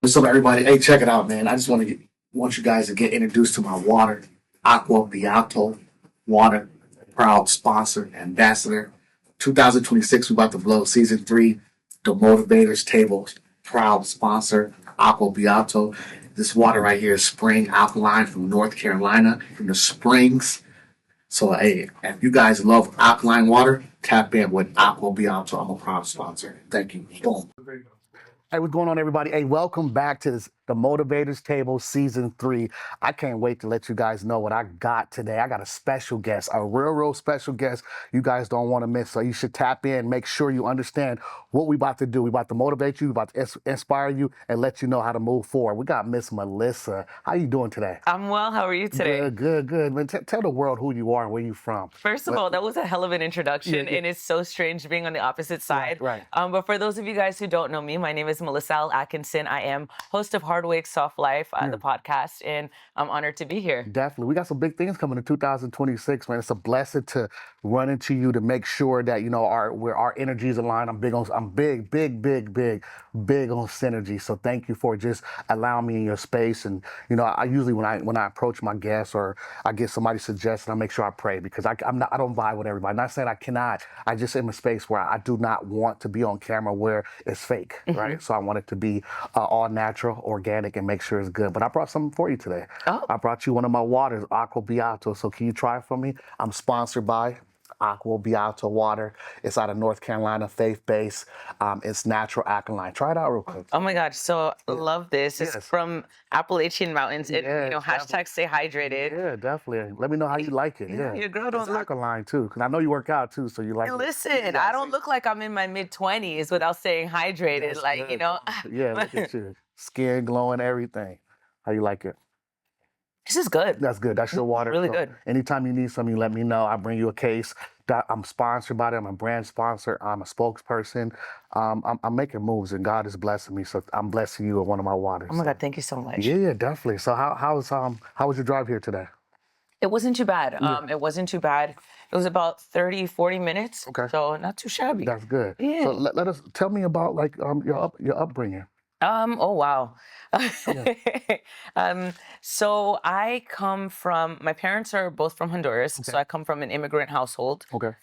What's up, everybody? Hey, check it out, man. I just want you guys to get introduced to my water, Aqua Beato water, proud sponsor, ambassador. 2026, we about to blow season 3. The Motivators Table, proud sponsor, Aqua Beato. This water right here is spring alkaline from North Carolina, from the springs. So, hey, if you guys love alkaline water, tap in with Aqua Beato. I'm a proud sponsor. Thank you. Boom. Hey, what's going on, everybody? Hey, welcome back to the Motivators Table Season 3. I can't wait to let you guys know what I got today. I got a special guest, a real special guest you guys don't want to miss. So you should tap in, make sure you understand what we about to do. We about to motivate you, about to inspire you, and let you know how to move forward. We got Miss Melissa. How you doing today? I'm well. How are you today? Good. Man, tell the world who you are and where you from. First of all, that was a hell of an introduction, Yeah. and it's so strange being on the opposite side. Right. But for those of you guys who don't know me, my name is Melissa Atkinson. I am host of Hardwick Soft Life, the podcast, and I'm honored to be here. Definitely. We got some big things coming in 2026, man. It's a blessing to run into you to make sure that, you know, our energies align. I'm big on synergy. So thank you for just allowing me in your space. And, you know, I usually when I approach my guests or I get somebody suggestion, I make sure I pray because I don't vibe with everybody. Not saying I cannot. I just am in a space where I do not want to be on camera where it's fake, right? So I want it to be all natural, organic, and make sure it's good. But I brought something for you today. Oh. I brought you one of my waters, Aqua Beato. So can you try it for me? I'm sponsored by Aqua Beato water. It's out of North Carolina, faith-based. It's natural alkaline. Try it out real quick. Oh my gosh, so love this. It's Yes. from Appalachian Mountains. And, Yes, you know, hashtag stay hydrated. Yeah, definitely. Let me know how you like it. Yeah, your girl don't It's look- alkaline too, because I know you work out too, so you like Hey, it. listen, I don't look like I'm in my mid-20s without staying hydrated. That's like, good. you know. Yeah, look at you. Skin glowing, everything. How you like it? This is good. That's good. That's your water. Really So good. Anytime you need something, you let me know. I bring you a case. I'm sponsored by them. I'm a brand sponsor. I'm a spokesperson. I'm making moves, and God is blessing me. So I'm blessing you with one of my waters. Oh my God, thank you so much. Yeah, definitely. So how was your drive here today? It wasn't too bad. It wasn't too bad. It was about 30, 40 minutes. Okay. So not too shabby. That's good. Yeah. So let us tell me about like your upbringing. Oh wow. Yeah. So I come from, my parents are both from Honduras. Okay. So I come from an immigrant household. Okay.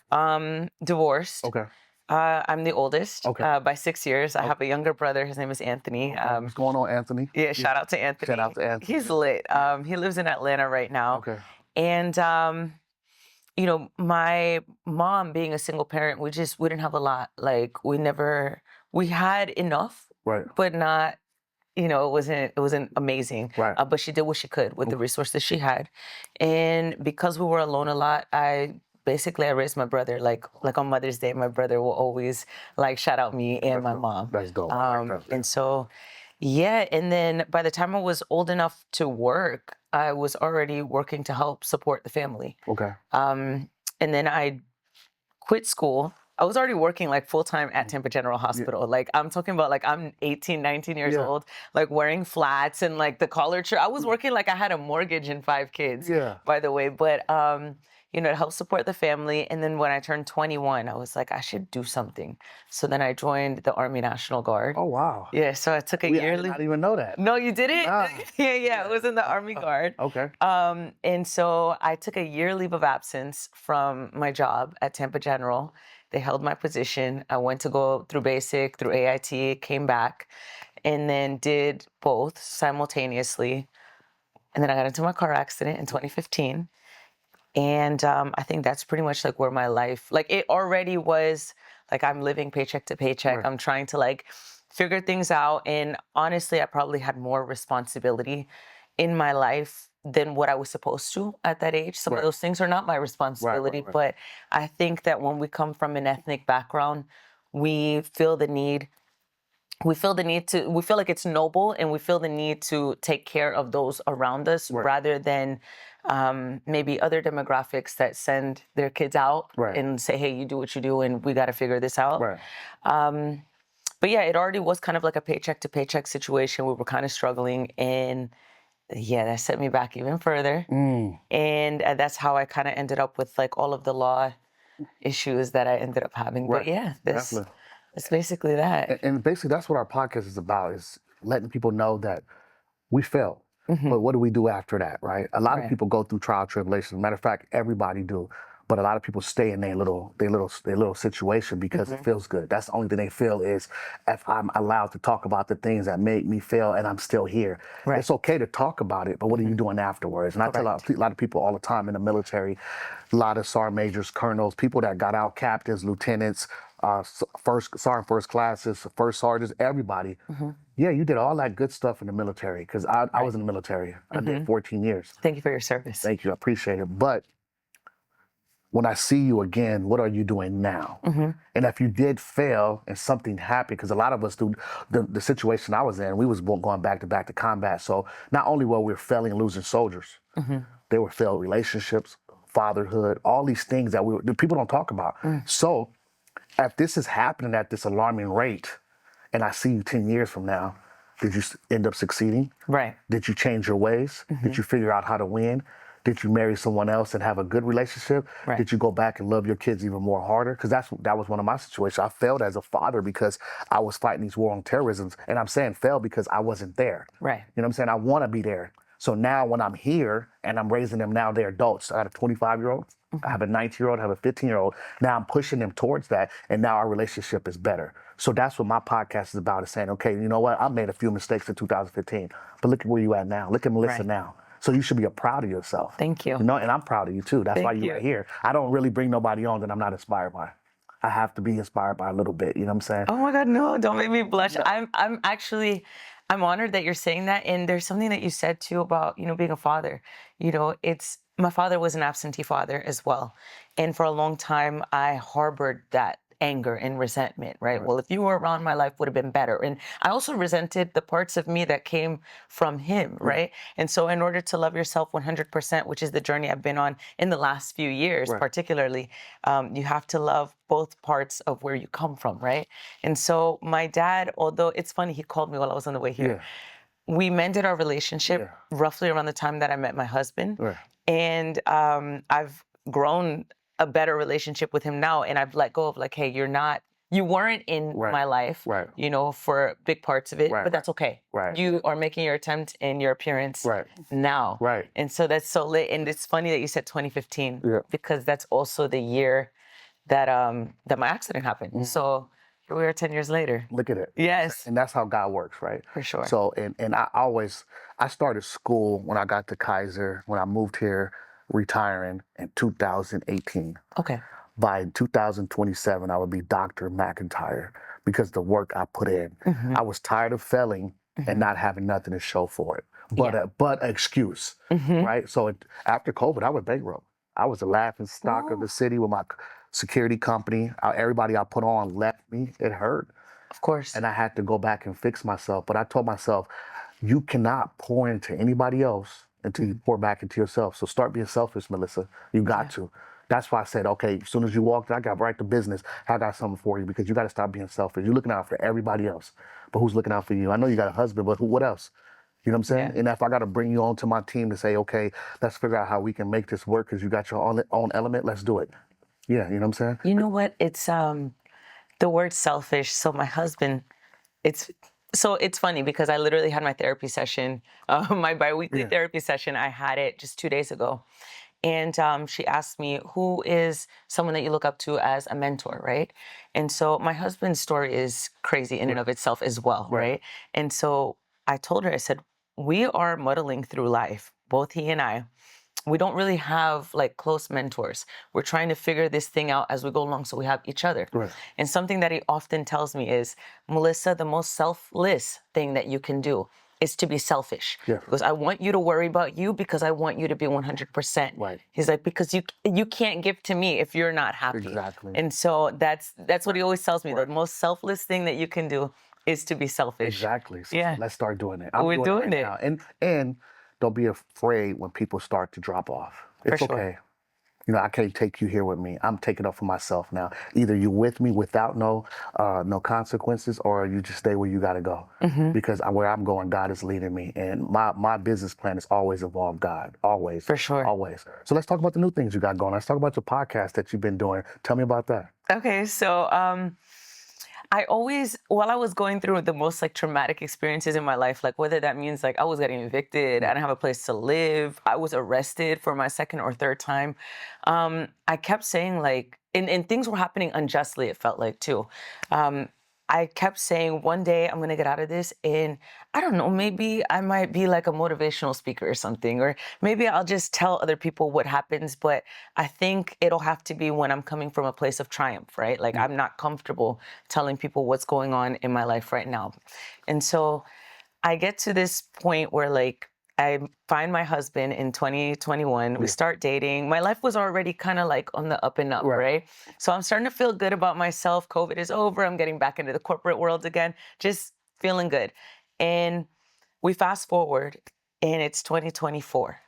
Divorced. Okay. I'm the oldest Okay. by 6 years. I have a younger brother. His name is Anthony. What's going on, Anthony? Yeah, shout out to Anthony. Shout out to Anthony. He's lit. He lives in Atlanta right now. Okay. And you know, my mom being a single parent, we didn't have a lot. Like we had enough, Right. but not, you know, it wasn't amazing. Right. But she did what she could with the resources she had. And because we were alone a lot, I raised my brother. Like on Mother's Day, my brother will always like shout out me and my mom. That's dope. And so, yeah. And then by the time I was old enough to work, I was already working to help support the family. Okay. And then I quit school. I was already working like full-time at Tampa General Hospital. Yeah. Like I'm talking about like I'm 18, 19 years old, like wearing flats and like the collared shirt. I was working like I had a mortgage and 5 kids, by the way. But, you know, to help support the family. And then when I turned 21, I was like, I should do something. So then I joined the Army National Guard. Oh, wow. Yeah, so I took a yearly. I didn't even know that. No, you didn't? Nah. Yeah, it was in the Army Guard. Okay. And so I took a year leave of absence from my job at Tampa General. They held my position. I went to go through basic, through AIT, came back, and then did both simultaneously. And then I got into my car accident in 2015. And I think that's pretty much like where my life, like it already was, like I'm living paycheck to paycheck. Right. I'm trying to like figure things out. And honestly, I probably had more responsibility in my life than what I was supposed to at that age. Some of those things are not my responsibility, but I think that when we come from an ethnic background, we feel like it's noble, and we feel the need to take care of those around us rather than maybe other demographics that send their kids out and say, hey, you do what you do and we got to figure this out. But yeah, it already was kind of like a paycheck to paycheck situation. We were kind of struggling, and yeah, that set me back even further. And that's how I kind of ended up with like all of the law issues that I ended up having. But yeah, that's basically that. And basically that's what our podcast is about, is letting people know that we failed. Mhm. But what do we do after that, right? A lot of Right. people go through trial tribulations. Matter of fact, everybody do. But a lot of people stay in their little situation because it feels good. That's the only thing they feel is if I'm allowed to talk about the things that make me fail and I'm still here. Right. It's okay to talk about it, but what are you doing afterwards? And I tell a lot of people all the time in the military, a lot of sergeant majors, colonels, people that got out, captains, lieutenants, sergeant first classes, first sergeants, everybody. Yeah, you did all that good stuff in the military because I was in the military. I did 14 years. Thank you for your service. Thank you. I appreciate it. But when I see you again, what are you doing now? And if you did fail and something happened, because a lot of us do, the situation I was in, we was going back to combat. So not only were we failing and losing soldiers, they were failed relationships, fatherhood, all these things that people don't talk about. So if this is happening at this alarming rate, and I see you 10 years from now, did you end up succeeding? Right. Did you change your ways? Did you figure out how to win? Did you marry someone else and have a good relationship? Right. Did you go back and love your kids even more harder? Because that was one of my situations. I failed as a father because I was fighting these war on terrorisms. And I'm saying failed because I wasn't there. Right. You know what I'm saying? I want to be there. So now when I'm here and I'm raising them now, they're adults. I got a 25-year-old, I have a 19-year-old, I have a 15-year-old. Now I'm pushing them towards that. And now our relationship is better. So that's what my podcast is about, is saying, okay, you know what? I made a few mistakes in 2015, but look at where you at now. Look at Melissa now. So you should be proud of yourself. Thank you. You know, and I'm proud of you too. That's why you're here. I don't really bring nobody on that I'm not inspired by. I have to be inspired by a little bit. You know what I'm saying? Oh my God, no, don't make me blush. I'm actually, I'm honored that you're saying that. And there's something that you said too about, being a father. My father was an absentee father as well. And for a long time, I harbored that anger and resentment, right? Well, if you were around, my life would have been better. And I also resented the parts of me that came from him, right? And so in order to love yourself 100%, which is the journey I've been on in the last few years, particularly, you have to love both parts of where you come from, right? And so my dad, although it's funny, he called me while I was on the way here. We mended our relationship roughly around the time that I met my husband. And I've grown a better relationship with him now. And I've let go of like, hey, you weren't in my life, for big parts of it, but that's okay. You are making your attempt and your appearance now. And so that's so lit. And it's funny that you said 2015, because that's also the year that that my accident happened. So here we are 10 years later. Look at it. Yes. And that's how God works, right? For sure. So, and I started school when I got to Kaiser, when I moved here, retiring in 2018. Okay. By 2027, I would be Dr. McIntyre because the work I put in. I was tired of failing and not having nothing to show for it, but an excuse, right? So after COVID, I was bankrupt. I was the laughing stock of the city with my security company. Everybody I put on left me. It hurt. Of course. And I had to go back and fix myself. But I told myself, you cannot pour into anybody else until you pour back into yourself. So start being selfish, Melissa. You got to. That's why I said, okay, as soon as you walked, I got right to business. I got something for you, because you got to stop being selfish. You're looking out for everybody else, but who's looking out for you? I know you got a husband, but what else? You know what I'm saying? And if I got to bring you onto my team to say, okay, let's figure out how we can make this work because you got your own element, let's do it. Yeah, you know what I'm saying? You know what? It's the word selfish. So my husband, it's funny because I literally had my therapy session, my biweekly therapy session. I had it just 2 days ago. And she asked me, who is someone that you look up to as a mentor, right? And so my husband's story is crazy in and of itself as well, right? And so I told her, I said, we are muddling through life, both he and I. We don't really have like close mentors. We're trying to figure this thing out as we go along, so we have each other. And something that he often tells me is, Melissa, the most selfless thing that you can do is to be selfish. Because I want you to worry about you, because I want you to be 100%. He's like, because you can't give to me if you're not happy. And so that's what he always tells me. The most selfless thing that you can do is to be selfish. So let's start doing it. We're doing it. Now. And don't be afraid when people start to drop off. It's okay. You know, I can't take you here with me. I'm taking up for myself now. Either you with me without no consequences, or you just stay where you got to go. Because where I'm going, God is leading me. And my business plan is always involve God. Always. For sure. Always. So let's talk about the new things you got going. Let's talk about your podcast that you've been doing. Tell me about that. Okay. So while I was going through the most like traumatic experiences in my life, like whether that means like I was getting evicted, I didn't have a place to live, I was arrested for my second or third time, I kept saying like, and things were happening unjustly, it felt like too. I kept saying one day I'm going to get out of this, and I don't know, maybe I might be like a motivational speaker or something, or maybe I'll just tell other people what happens, but I think it'll have to be when I'm coming from a place of triumph, right? Like I'm not comfortable telling people what's going on in my life right now. And so I get to this point where like I find my husband in 2021. We start dating. My life was already kind of like on the up and up, right? So I'm starting to feel good about myself. COVID is over. I'm getting back into the corporate world again, just feeling good. And we fast forward and it's 2024.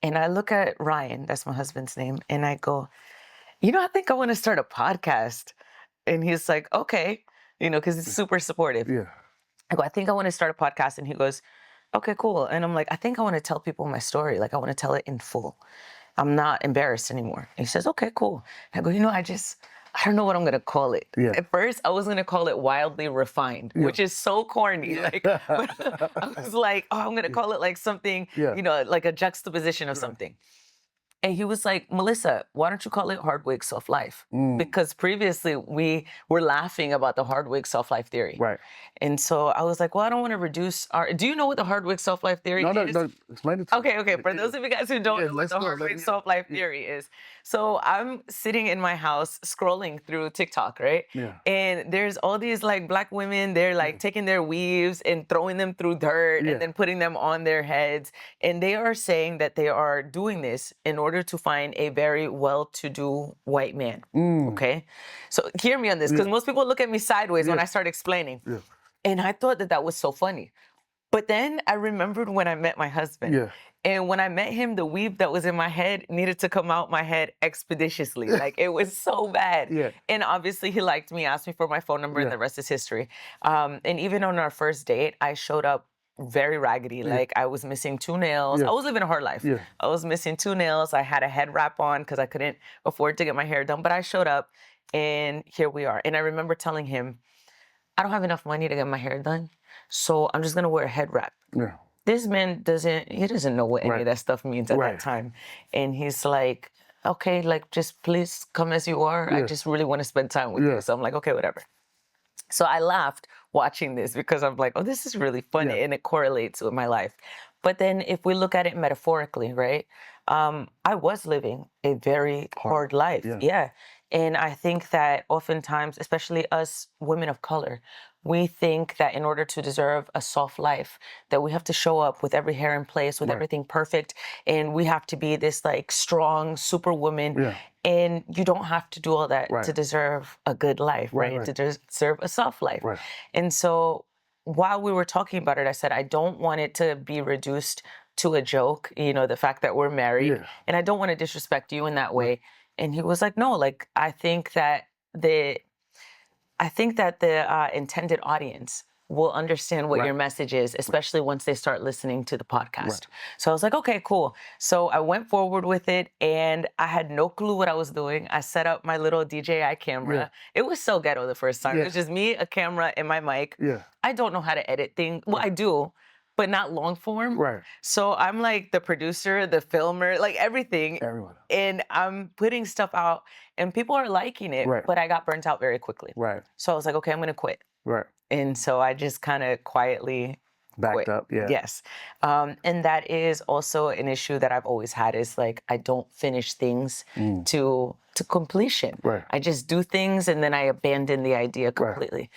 And I look at Ryan, that's my husband's name, and I go, I think I want to start a podcast. And he's like, okay, because he's super supportive. Yeah. I go, I think I want to start a podcast. And he goes, okay, cool. And I'm like, I think I want to tell people my story. Like, I want to tell it in full. I'm not embarrassed anymore. And he says, okay, cool. I go, I don't know what I'm going to call it. Yeah. At first, I was going to call it Wildly Refined, which is so corny. Like, but I was like, oh, I'm going to call it like something, like a juxtaposition of something. And he was like, Melissa, why don't you call it Hardwick Self-Life? Because previously we were laughing about the Hardwick Self-Life theory. Right. And so I was like, well, I don't want to reduce do you know what the Hardwick Self-Life theory is? No, explain it to me. Okay. For those of you guys who don't know what the Hardwick Self-Life theory is. So I'm sitting in my house scrolling through TikTok, right? Yeah. And there's all these like black women, they're like taking their weaves and throwing them through dirt and then putting them on their heads. And they are saying that they are doing this in order to find a very well-to-do white man. Okay? So hear me on this, because most people look at me sideways when I start explaining. Yeah. And I thought that was so funny. But then I remembered when I met my husband. Yeah. And when I met him, the weave that was in my head needed to come out my head expeditiously. Like, it was so bad. Yeah. And obviously, he liked me, asked me for my phone number, and the rest is history. And even on our first date, I showed up very raggedy. Like, I was missing 2 nails. I was living a hard life. Yeah. I was missing 2 nails. I had a head wrap on because I couldn't afford to get my hair done. But I showed up, and here we are. And I remember telling him, I don't have enough money to get my hair done, so I'm just going to wear a head wrap. Yeah. This man doesn't know what any of that stuff means at that time. And he's like, okay, like, just please come as you are. I just really want to spend time with you. So I'm like, okay, whatever. So I laughed watching this because I'm like, oh, this is really funny, and it correlates with my life. But then if we look at it metaphorically, right, I was living a very hard life. Yeah. And I think that oftentimes, especially us women of color, we think that in order to deserve a soft life, that we have to show up with every hair in place, with everything perfect, and we have to be this like strong superwoman. Yeah. And you don't have to do all that to deserve a good life, right? To deserve a soft life. Right. And so while we were talking about it, I said, I don't want it to be reduced to a joke, the fact that we're married. And I don't want to disrespect you in that way. And he was like, no, like, I think that the intended audience will understand what your message is, especially once they start listening to the podcast. So I was like, okay, cool. So I went forward with it, and I had no clue what I was doing. I set up my little DJI camera. It was so ghetto the first time. It was just me, a camera, and my mic. I don't know how to edit things. Well, I do, but not long form. Right. So I'm like the producer, the filmer, like everything. Everyone. And I'm putting stuff out, and people are liking it, but I got burnt out very quickly. Right. So I was like, okay, I'm going to quit. Right. And so I just kind of quietly backed up. Yeah. Yes. And that is also an issue that I've always had, is like, I don't finish things to completion. Right. I just do things and then I abandon the idea completely. Right.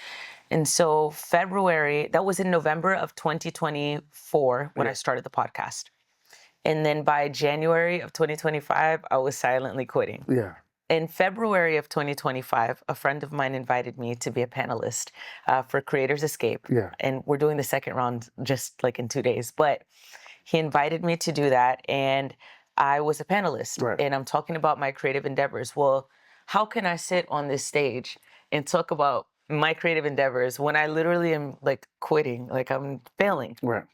And so that was in November of 2024 when I started the podcast. And then by January of 2025, I was silently quitting. Yeah. In February of 2025, a friend of mine invited me to be a panelist for Creators Escape. Yeah. And we're doing the second round just like in 2 days. But he invited me to do that, and I was a panelist. Right. And I'm talking about my creative endeavors. Well, how can I sit on this stage and talk about my creative endeavors when I literally am like quitting, like I'm failing? Right.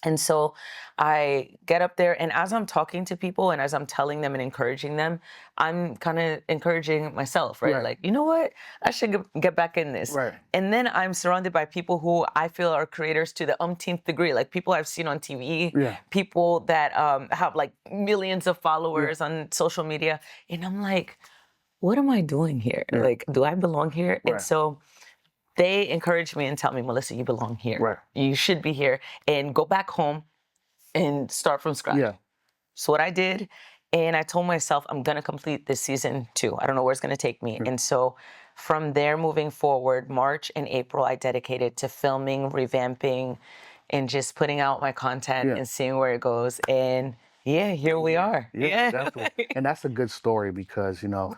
And so I get up there, and as I'm talking to people and as I'm telling them and encouraging them, I'm kind of encouraging myself, right? Like, you know what? I should get back in this. Right. And then I'm surrounded by people who I feel are creators to the umpteenth degree, like people I've seen on TV, people that have like millions of followers on social media. And I'm like, what am I doing here? Like, do I belong here? And so they encourage me and tell me, Melissa, you belong here. Right. You should be here, and go back home and start from scratch. Yeah. So what I did, and I told myself, I'm going to complete this season 2. I don't know where it's going to take me. And so from there moving forward, March and April, I dedicated to filming, revamping, and just putting out my content and seeing where it goes. And here we are. Yeah, definitely. And that's a good story because, you know,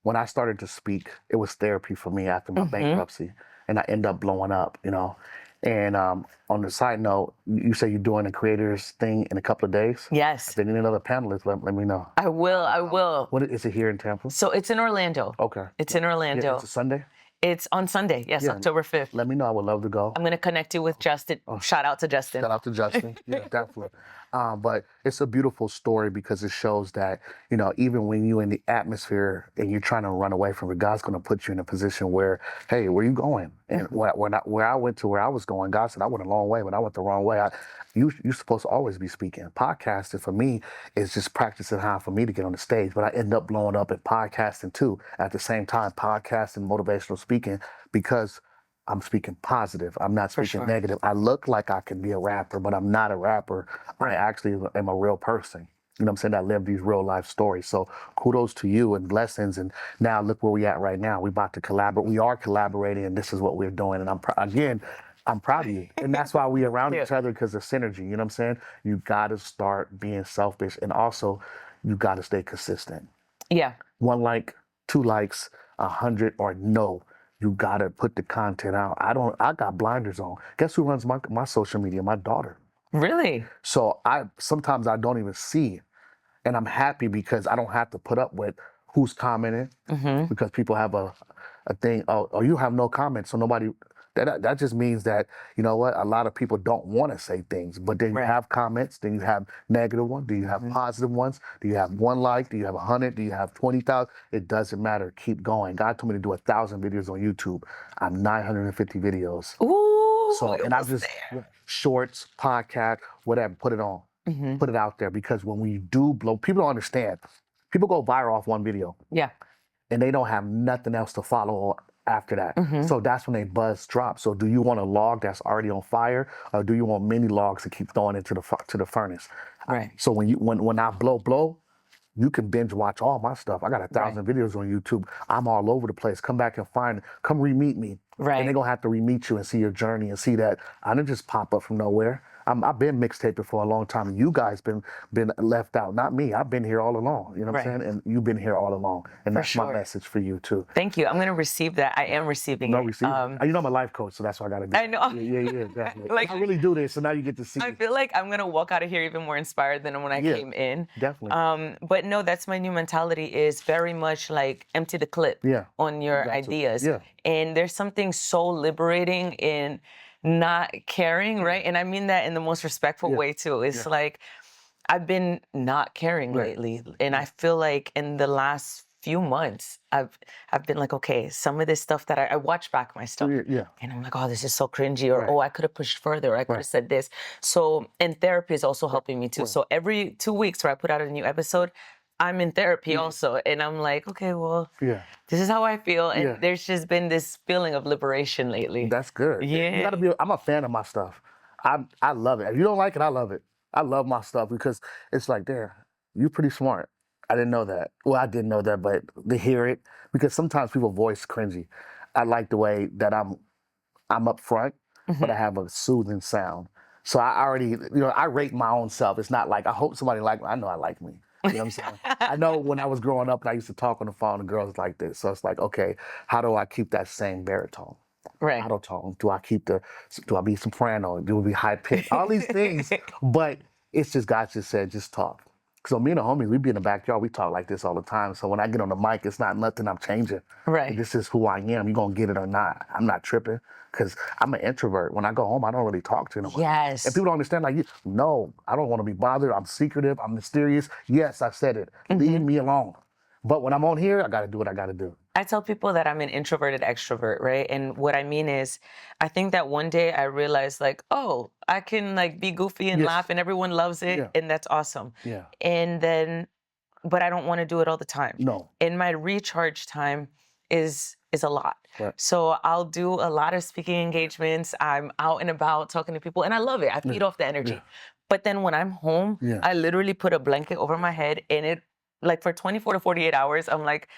when I started to speak, it was therapy for me after my bankruptcy, and I end up blowing up, you know. And on the side note, you say you're doing a creators thing in a couple of days? Yes. If they need another panelist, let me know. I will. What is it here in Tampa? So it's in Orlando. Okay. It's in Orlando. Yeah, it's a Sunday? It's on Sunday, yes, October 5th. Let me know. I would love to go. I'm going to connect you with Justin. Shout out to Justin. Shout out to Justin. Yeah, definitely. But it's a beautiful story because it shows that, you know, even when you're in the atmosphere and you're trying to run away from it, God's going to put you in a position where, hey, where are you going? And where I went to where I was going, God said I went a long way, but I went the wrong way. You're supposed to always be speaking. Podcasting for me is just practicing how for me to get on the stage, but I end up blowing up at podcasting too. At the same time, podcasting, motivational speaking, because I'm speaking positive. I'm not speaking negative. I look like I can be a rapper, but I'm not a rapper. I actually am a real person. You know what I'm saying? I live these real life stories. So kudos to you and blessings. And now look where we at right now. We about to collaborate. We are collaborating, and this is what we're doing. And I'm proud of you. And that's why we around each other, because of synergy. You know what I'm saying? You got to start being selfish. And also, you got to stay consistent. Yeah. 1 like, 2 likes, 100 or no. You got to put the content out. I got blinders on. Guess who runs my social media? My daughter. Really? So sometimes I don't even see. And I'm happy because I don't have to put up with who's commenting, because people have a thing, oh, you have no comments, so nobody. That just means that, you know what, a lot of people don't want to say things, but then you have comments, then you have negative ones, do you have positive ones, do you have 1 like, do you have 100, do you have 20,000? It doesn't matter. Keep going. God told me to do 1,000 videos on YouTube. I'm 950 videos. Ooh, so, and I just shorts, podcast, whatever, put it on, put it out there, because when we do blow, people don't understand. People go viral off 1 video. Yeah. And they don't have nothing else to follow after that. So that's when they buzz drop. So do you want a log that's already on fire, or do you want many logs to keep throwing into the furnace? Right. So when I blow, you can binge watch all my stuff. I got 1,000 videos on YouTube. I'm all over the place. Come back and come re-meet me. Right. And they're gonna have to re-meet you and see your journey and see that I didn't just pop up from nowhere. I've been mixtaping for a long time. You guys been left out, not me. I've been here all along. You know what I'm saying? And you've been here all along. And that's my message for you too. Thank you. I'm going to receive that. I am receiving it. You know I'm a life coach, so that's what I got to do. I know. Yeah, definitely. Like, I really do this, so now you get to see. I feel like I'm going to walk out of here even more inspired than when I came in. Definitely. But no, that's my new mentality, is very much like empty the clip on your ideas. Yeah. And there's something so liberating in not caring, right? And I mean that in the most respectful way too. It's like, I've been not caring lately, and I feel like in the last few months, I've been like, okay, some of this stuff that I watch back my stuff, and I'm like, oh, this is so cringy, or oh, I could have pushed further, or I could have said this. So, and therapy is also helping me too. So every 2 weeks where I put out a new episode, I'm in therapy also, and I'm like, okay, well, this is how I feel, and there's just been this feeling of liberation lately. That's good. Yeah. You gotta be. I'm a fan of my stuff. I love it. If you don't like it, I love it. I love my stuff because it's like, there, you're pretty smart. I didn't know that. Well, I didn't know that, but to hear it, because sometimes people voice cringy. I like the way that I'm up front, but I have a soothing sound. So I already, I rate my own self. It's not like I hope somebody like me. I know I like me. You know what I'm saying? I know when I was growing up and I used to talk on the phone to girls like this. So it's like, okay, how do I keep that same baritone? Right. Monotone? Do I be soprano? Do I be high pitched? All these things. But it's just, God just said, just talk. So me and the homies, we be in the backyard, we talk like this all the time. So when I get on the mic, it's not nothing I'm changing. Right. This is who I am. You gonna get it or not. I'm not tripping because I'm an introvert. When I go home, I don't really talk to anyone. Yes. And people don't understand, like, no, I don't want to be bothered. I'm secretive. I'm mysterious. Yes, I said it. Leave me alone. But when I'm on here, I got to do what I got to do. I tell people that I'm an introverted extrovert, right? And what I mean is, I think that one day I realized, like, oh, I can like be goofy and laugh and everyone loves it. And that's awesome. Yeah. And then, but I don't want to do it all the time. No. And my recharge time is a lot. Right. So I'll do a lot of speaking engagements. I'm out and about talking to people and I love it. I feed off the energy. Yeah. But then when I'm home, I literally put a blanket over my head and it, like for 24 to 48 hours, I'm like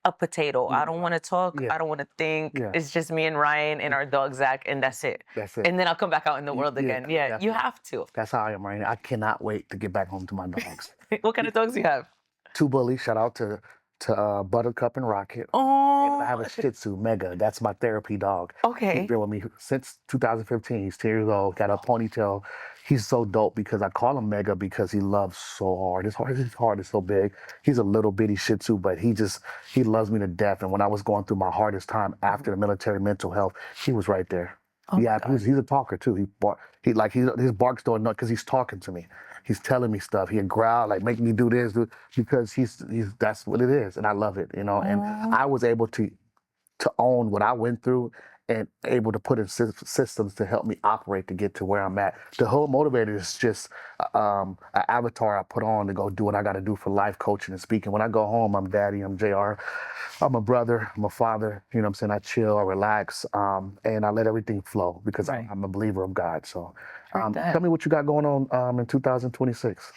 a potato. I don't want to talk. I don't want to think. It's just me and Ryan and our dog Zach, and that's it. That's it. And then I'll come back out in the world again. Yeah, you have to. That's how I am right now. I cannot wait to get back home to my dogs. What kind of dogs do you have? 2 bullies. Shout out to Buttercup and Rocket. Oh. And I have a Shih Tzu, Mega. That's my therapy dog. Okay. He's been with me since 2015. He's 10 years old, got a ponytail. He's so dope because I call him Mega because he loves so hard. His heart is so big. He's a little bitty Shih Tzu, but he loves me to death. And when I was going through my hardest time after the military mental health, he was right there. Oh, yeah, he's a talker too. His barks don't know because he's talking to me. He's telling me stuff. He'd growl, like make me do this, because that's what it is, and I love it, you know. And I was able to own what I went through and able to put in systems to help me operate to get to where I'm at. The Hood Motivator is just an avatar I put on to go do what I got to do for life coaching and speaking. When I go home, I'm daddy, I'm Jayr, I'm a brother, I'm a father, you know what I'm saying? I chill, I relax, and I let everything flow because I'm a believer of God. So tell me what you got going on in 2026.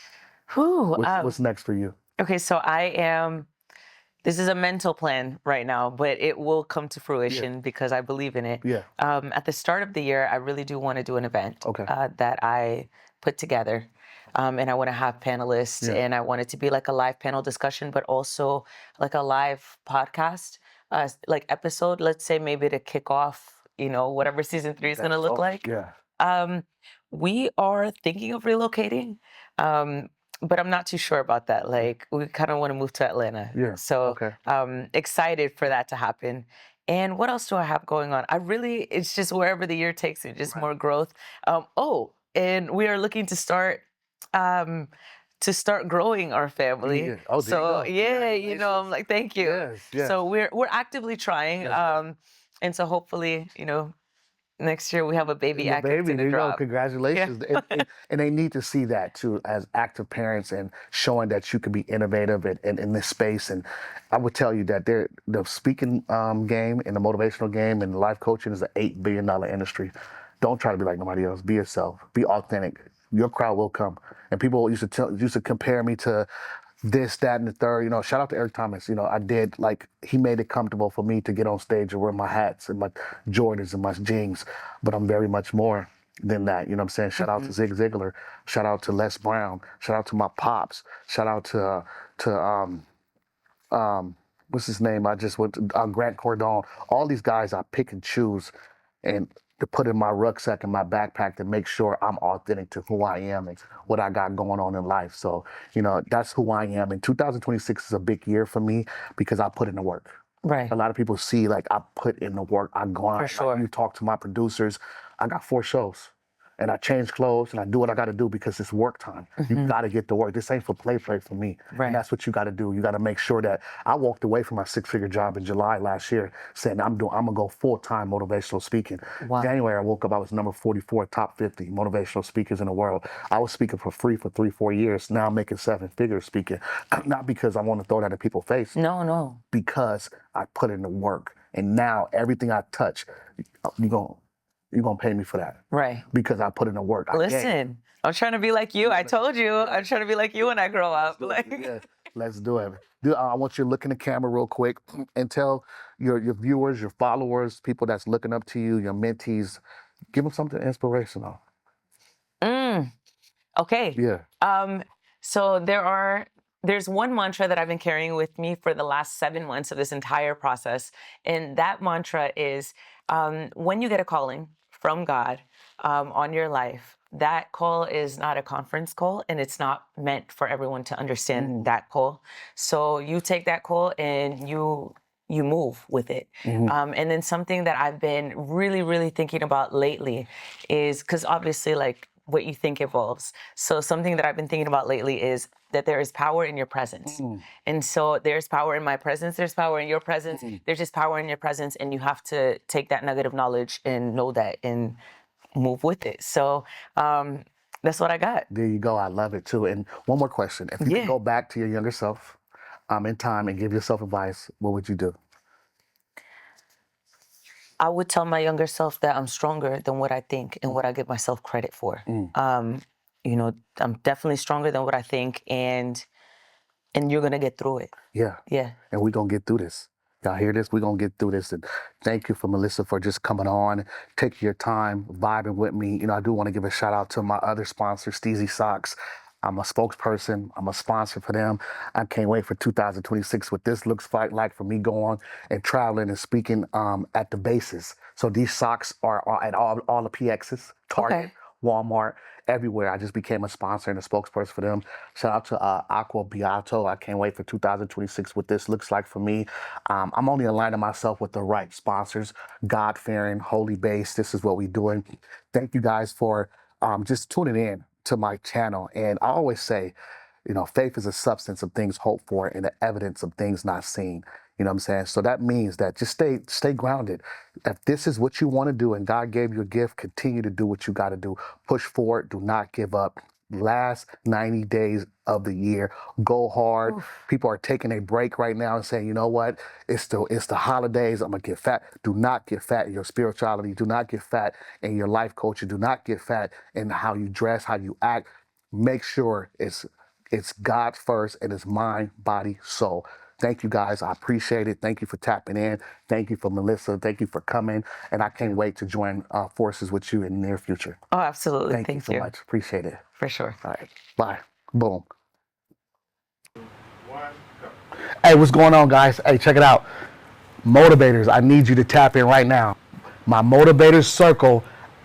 What's next for you? Okay, so this is a mental plan right now, but it will come to fruition because I believe in it. Yeah. At the start of the year, I really do want to do an event that I put together. And I want to have panelists and I want it to be like a live panel discussion, but also like a live podcast, like episode, let's say maybe to kick off, whatever season 3 is going to look like. Yeah. We are thinking of relocating. But I'm not too sure about that. Like, we kind of want to move to Atlanta. Yeah. So excited for that to happen. And what else do I have going on? It's just wherever the year takes me, just more growth. And we are looking to start growing our family. Yeah. Oh, so I'm like, thank you. Yes. So we're actively trying. And so hopefully, next year we have a baby Atkinson to drop. Congratulations. And they need to see that too as active parents and showing that you can be innovative in this space. And I would tell you that the speaking game and the motivational game and life coaching is an $8 billion industry. Don't try to be like nobody else. Be yourself. Be authentic. Your crowd will come. And people used to compare me to this, that, and the third. Shout out to Eric Thomas. He made it comfortable for me to get on stage and wear my hats and my Jordans and my jeans. But I'm very much more than that. You know what I'm saying? Shout out to Zig Ziglar. Shout out to Les Brown. Shout out to my pops. Shout out to what's his name? I just went to Grant Cardone. All these guys I pick and choose and to put in my rucksack and my backpack to make sure I'm authentic to who I am and what I got going on in life. So, that's who I am. And 2026 is a big year for me because I put in the work. Right. A lot of people see, like, I put in the work. I grind. For sure. Like, you talk to my producers. I got 4 shows. And I change clothes and I do what I got to do because it's work time. You got to get to work. This ain't for play for me. Right. And that's what you got to do. You got to make sure that I walked away from my 6-figure job in July last year saying I'm going to go full-time motivational speaking. Wow. January, I woke up, I was number 44, top 50 motivational speakers in the world. I was speaking for free for 3-4 years. Now I'm making 7 figures speaking. Not because I want to throw that in people's face. No. Because I put in the work. And now everything I touch, you're going to pay me for that. Right. Because I put in the work. Listen, I'm trying to be like you. I told you. I'm trying to be like you when I grow up. Let's do it. I want you to look in the camera real quick and tell your viewers, your followers, people that's looking up to you, your mentees, give them something inspirational. Okay. Yeah. So there's one mantra that I've been carrying with me for the last 7 months of this entire process. And that mantra is, when you get a calling from God on your life, that call is not a conference call, and it's not meant for everyone to understand that call. So you take that call and you move with it. And then something that I've been really thinking about lately is, because obviously, like, what you think evolves. So something that I've been thinking about lately is that there is power in your presence. And so there's power in my presence, there's power in your presence, there's just power in your presence, and you have to take that nugget of knowledge and know that and move with it. So that's what I got. There you go. I love it too. And one more question. If you could go back to your younger self in time and give yourself advice, what would you do? I would tell my younger self that I'm stronger than what I think and what I give myself credit for. You know, I'm definitely stronger than what I think, and you're gonna get through it. Yeah. Yeah. And we're going to get through this. Y'all hear this? We're going to get through this. And thank you for Melissa for just coming on, taking your time, vibing with me. You know, I do want to give a shout out to my other sponsor, Steezy Socks. I'm a spokesperson. I'm a sponsor for them. I can't wait for 2026, what this looks like for me going and traveling and speaking at the bases. So these socks are at all the PXs, Target, Walmart, everywhere. I just became a sponsor and a spokesperson for them. Shout out to Aqua Beato. I can't wait for 2026, what this looks like for me. I'm only aligning myself with the right sponsors, God-fearing, holy base. This is what we're doing. Thank you guys for just tuning in to my channel. And I always say, you know, faith is a substance of things hoped for and the evidence of things not seen. You know what I'm saying? So that means that just stay grounded. If this is what you want to do and God gave you a gift, continue to do what you got to do. Push forward. Do not give up. Last 90 days of the year, go hard. People are taking a break right now and saying, you know what? It's the holidays. I'm gonna get fat. Do not get fat in your spirituality. Do not get fat in your life coaching. Do not get fat in how you dress, how you act. Make sure it's God first and it's mind, body, soul. Thank you guys. I appreciate it. Thank you for tapping in. Thank you for Melissa. Thank you for coming. And I can't wait to join forces with you in the near future. Oh, absolutely. Thank you so much. Appreciate it. For sure. All right. Bye. Boom. Hey, what's going on, guys? Hey, check it out. Motivators, I need you to tap in right now. My Motivators Circle,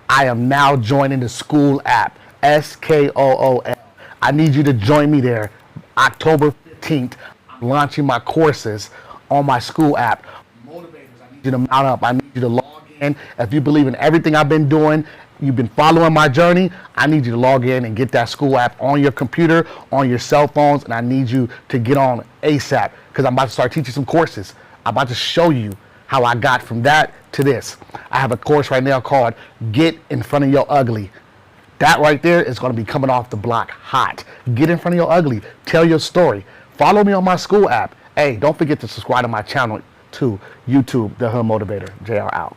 I am now joining the school app, SKOOL. I need you to join me there. October 15th, I'm launching my courses on my school app. Motivators, I need you to mount up. I need you to log in. If you believe in everything I've been doing, you've been following my journey, I need you to log in and get that school app on your computer, on your cell phones, and I need you to get on ASAP because I'm about to start teaching some courses. I'm about to show you how I got from that to this. I have a course right now called Get in Front of Your Ugly. That right there is going to be coming off the block hot. Get in front of your ugly. Tell your story. Follow me on my school app. Hey, don't forget to subscribe to my channel too. YouTube, The Hood Motivator. Jayr out.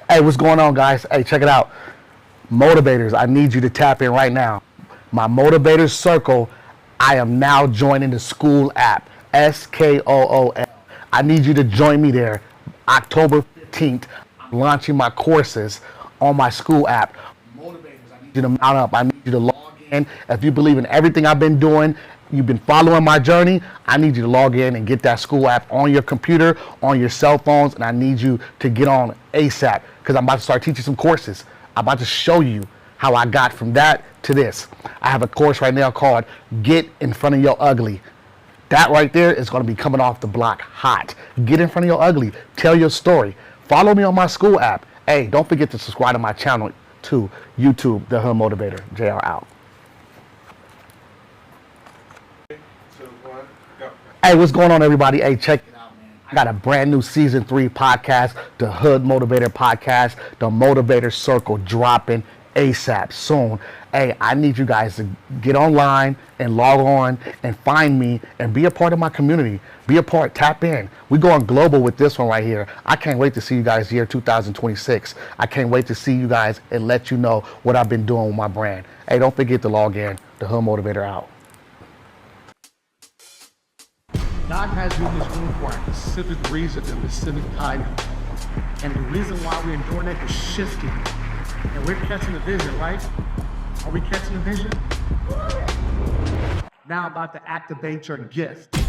Hey, what's going on, guys? Hey, check it out. Motivators, I need you to tap in right now. My Motivators Circle, I am now joining the school app, SKOOL. I need you to join me there. October 15th, I'm launching my courses on my school app. Motivators, I need you to mount up. I need you to log in. If you believe in everything I've been doing, you've been following my journey, I need you to log in and get that school app on your computer, on your cell phones, and I need you to get on ASAP because I'm about to start teaching some courses. I'm about to show you how I got from that to this. I have a course right now called Get in Front of Your Ugly. That right there is going to be coming off the block hot. Get in front of your ugly. Tell your story. Follow me on my school app. Hey, don't forget to subscribe to my channel too. YouTube, The Hood Motivator. Jayr out. Hey, what's going on, everybody? Hey, check it out, man. I got a brand new season 3 podcast, The Hood Motivator Podcast, The Motivator Circle, dropping ASAP soon. Hey, I need you guys to get online and log on and find me and be a part of my community. Be a part, tap in. We're going global with this one right here. I can't wait to see you guys year 2026. I can't wait to see you guys and let you know what I've been doing with my brand. Hey, don't forget to log in. The Hood Motivator out. God has you in this room for a specific reason and a specific time. And the reason why we're doing it is shifting. And we're catching the vision, right? Are we catching the vision? Now I'm about to activate your gift.